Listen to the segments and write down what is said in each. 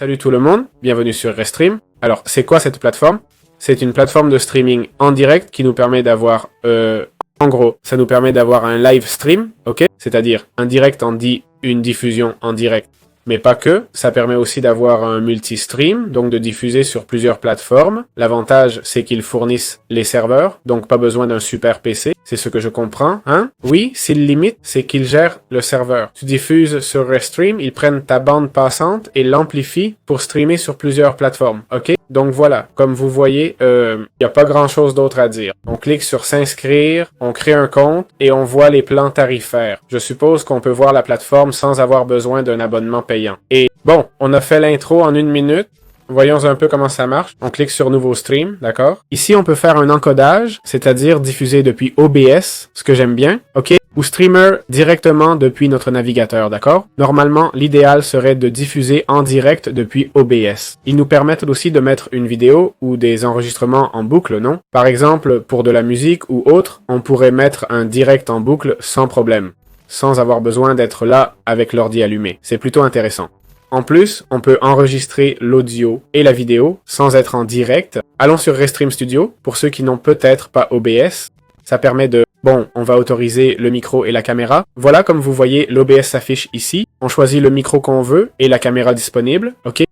Salut tout le monde, bienvenue sur Restream. Alors, c'est quoi cette plateforme? C'est une plateforme de streaming en direct qui nous permet d'avoir, en gros, ça nous permet d'avoir un live stream, ok? C'est-à-dire, un direct en dit une diffusion en direct. Mais pas que, ça permet aussi d'avoir un multi-stream, donc de diffuser sur plusieurs plateformes. L'avantage, c'est qu'ils fournissent les serveurs, donc pas besoin d'un super PC. C'est ce que je comprends, hein? Oui, s'ils limitent, c'est qu'ils gèrent le serveur. Tu diffuses sur Restream, ils prennent ta bande passante et l'amplifient pour streamer sur plusieurs plateformes, ok? Donc voilà, comme vous voyez, y a pas grand-chose d'autre à dire. On clique sur s'inscrire, on crée un compte et on voit les plans tarifaires. Je suppose qu'on peut voir la plateforme sans avoir besoin d'un abonnement payant. Et bon, on a fait l'intro en 1 minute. Voyons un peu comment ça marche. On clique sur Nouveau stream, d'accord? Ici, on peut faire un encodage, c'est-à-dire diffuser depuis OBS, ce que j'aime bien, ok? Ou streamer directement depuis notre navigateur, d'accord? Normalement, l'idéal serait de diffuser en direct depuis OBS. Ils nous permettent aussi de mettre une vidéo ou des enregistrements en boucle, non? Par exemple, pour de la musique ou autre, on pourrait mettre un direct en boucle sans problème, sans avoir besoin d'être là avec l'ordi allumé. C'est plutôt intéressant. En plus, on peut enregistrer l'audio et la vidéo sans être en direct. Allons sur Restream Studio, pour ceux qui n'ont peut-être pas OBS. Ça permet de... Bon, on va autoriser le micro et la caméra. Voilà, comme vous voyez, l'OBS s'affiche ici. On choisit le micro qu'on veut et la caméra disponible, ok?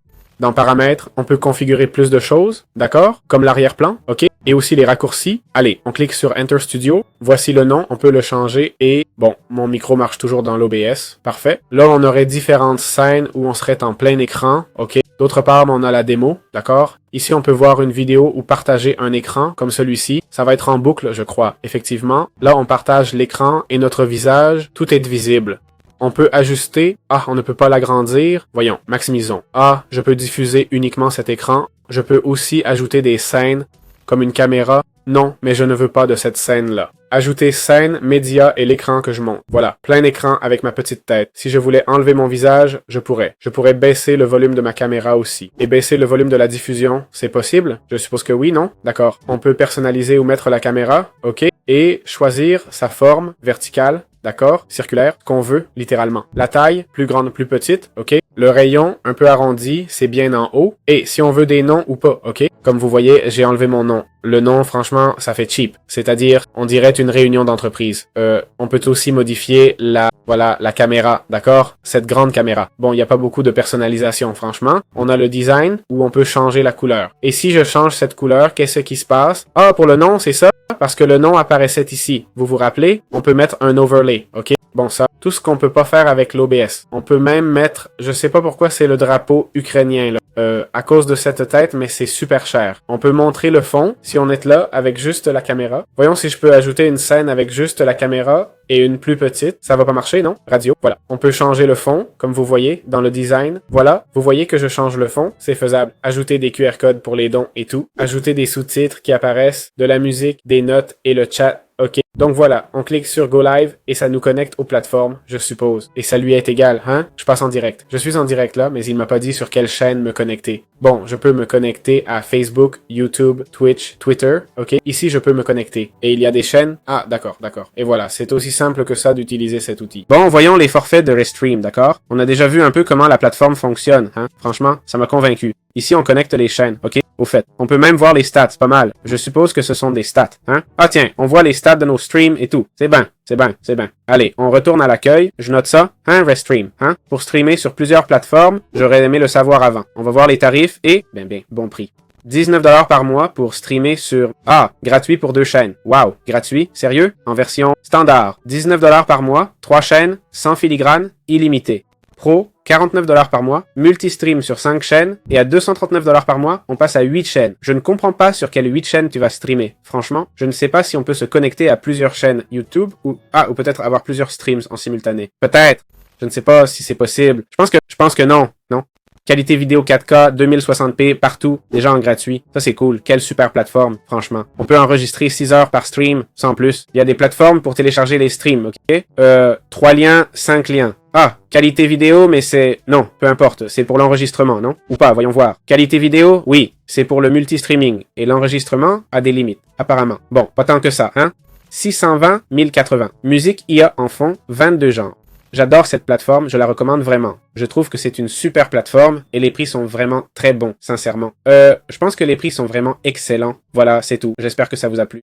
Dans Paramètres, on peut configurer plus de choses, d'accord? Comme l'arrière-plan, ok? Et aussi les raccourcis. Allez, on clique sur Enter Studio. Voici le nom, on peut le changer et... Bon, mon micro marche toujours dans l'OBS. Parfait. Là, on aurait différentes scènes où on serait en plein écran, ok? D'autre part, on a la démo, d'accord? Ici, on peut voir une vidéo ou partager un écran, comme celui-ci. Ça va être en boucle, je crois, effectivement. Là, on partage l'écran et notre visage. Tout est visible. On peut ajuster. Ah, on ne peut pas l'agrandir. Voyons, maximisons. Ah, je peux diffuser uniquement cet écran. Je peux aussi ajouter des scènes, comme une caméra. Non, mais je ne veux pas de cette scène-là. Ajouter scène, média et l'écran que je monte. Voilà, plein écran avec ma petite tête. Si je voulais enlever mon visage, je pourrais. Je pourrais baisser le volume de ma caméra aussi. Et baisser le volume de la diffusion, c'est possible? Je suppose que oui, non? D'accord. On peut personnaliser ou mettre la caméra, ok? Et choisir sa forme verticale, d'accord? Circulaire, qu'on veut, littéralement. La taille, plus grande, plus petite, ok? Le rayon, un peu arrondi, c'est bien en haut. Et si on veut des noms ou pas, ok? Comme vous voyez, j'ai enlevé mon nom. Le nom, franchement, ça fait cheap. C'est-à-dire, on dirait une réunion d'entreprise. On peut aussi modifier la caméra, d'accord? Cette grande caméra. Bon, il n'y a pas beaucoup de personnalisation, franchement. On a le design où on peut changer la couleur. Et si je change cette couleur, qu'est-ce qui se passe? Ah, pour le nom, c'est ça? Parce que le nom apparaissait ici. Vous vous rappelez? On peut mettre un overlay, ok? Bon, ça, tout ce qu'on peut pas faire avec l'OBS. On peut même mettre, je sais pas pourquoi c'est le drapeau ukrainien, là. À cause de cette tête, mais c'est super cher. On peut montrer le fond, si on est là, avec juste la caméra. Voyons si je peux ajouter une scène avec juste la caméra et une plus petite. Ça va pas marcher, non? Radio, voilà. On peut changer le fond, comme vous voyez, dans le design. Voilà, vous voyez que je change le fond, c'est faisable. Ajouter des QR codes pour les dons et tout. Ajouter des sous-titres qui apparaissent, de la musique, des notes et le chat. Ok, donc voilà, on clique sur Go Live et ça nous connecte aux plateformes, je suppose. Et ça lui est égal, hein? Je passe en direct. Je suis en direct là, mais il m'a pas dit sur quelle chaîne me connecter. Bon, je peux me connecter à Facebook, YouTube, Twitch, Twitter, ok? Ici, je peux me connecter. Et il y a des chaînes? Ah, d'accord. Et voilà, c'est aussi simple que ça d'utiliser cet outil. Bon, voyons les forfaits de Restream, d'accord? On a déjà vu un peu comment la plateforme fonctionne, hein? Franchement, ça m'a convaincu. Ici, on connecte les chaînes, ok? Au fait, on peut même voir les stats, pas mal. Je suppose que ce sont des stats, hein? Ah tiens, on voit les stats de nos streams et tout. C'est bien. Allez, on retourne à l'accueil. Je note ça, hein, Restream, hein? Pour streamer sur plusieurs plateformes, j'aurais aimé le savoir avant. On va voir les tarifs et, bon prix. 19$ par mois pour streamer sur... Ah, gratuit pour 2 chaînes. Wow, gratuit? Sérieux? En version standard. 19$ par mois, 3 chaînes, sans filigrane, illimité. Pro, 49$ par mois, multi-stream sur 5 chaînes, et à 239$ par mois, on passe à 8 chaînes. Je ne comprends pas sur quelle 8 chaînes tu vas streamer. Franchement, je ne sais pas si on peut se connecter à plusieurs chaînes YouTube, ou peut-être avoir plusieurs streams en simultané. Peut-être. Je ne sais pas si c'est possible. Je pense que non. Qualité vidéo 4K, 2060p, partout, déjà en gratuit. Ça, c'est cool. Quelle super plateforme, franchement. On peut enregistrer 6 heures par stream, sans plus. Il y a des plateformes pour télécharger les streams, ok? 3 liens, 5 liens. Ah, qualité vidéo, mais c'est... Non, peu importe. C'est pour l'enregistrement, non? Ou pas, voyons voir. Qualité vidéo, oui. C'est pour le multi-streaming. Et l'enregistrement a des limites, apparemment. Bon, pas tant que ça, hein? 620, 1080. Musique IA en fond, 22 genres. J'adore cette plateforme, je la recommande vraiment. Je trouve que c'est une super plateforme et les prix sont vraiment très bons, sincèrement. Je pense que les prix sont vraiment excellents. Voilà, c'est tout. J'espère que ça vous a plu.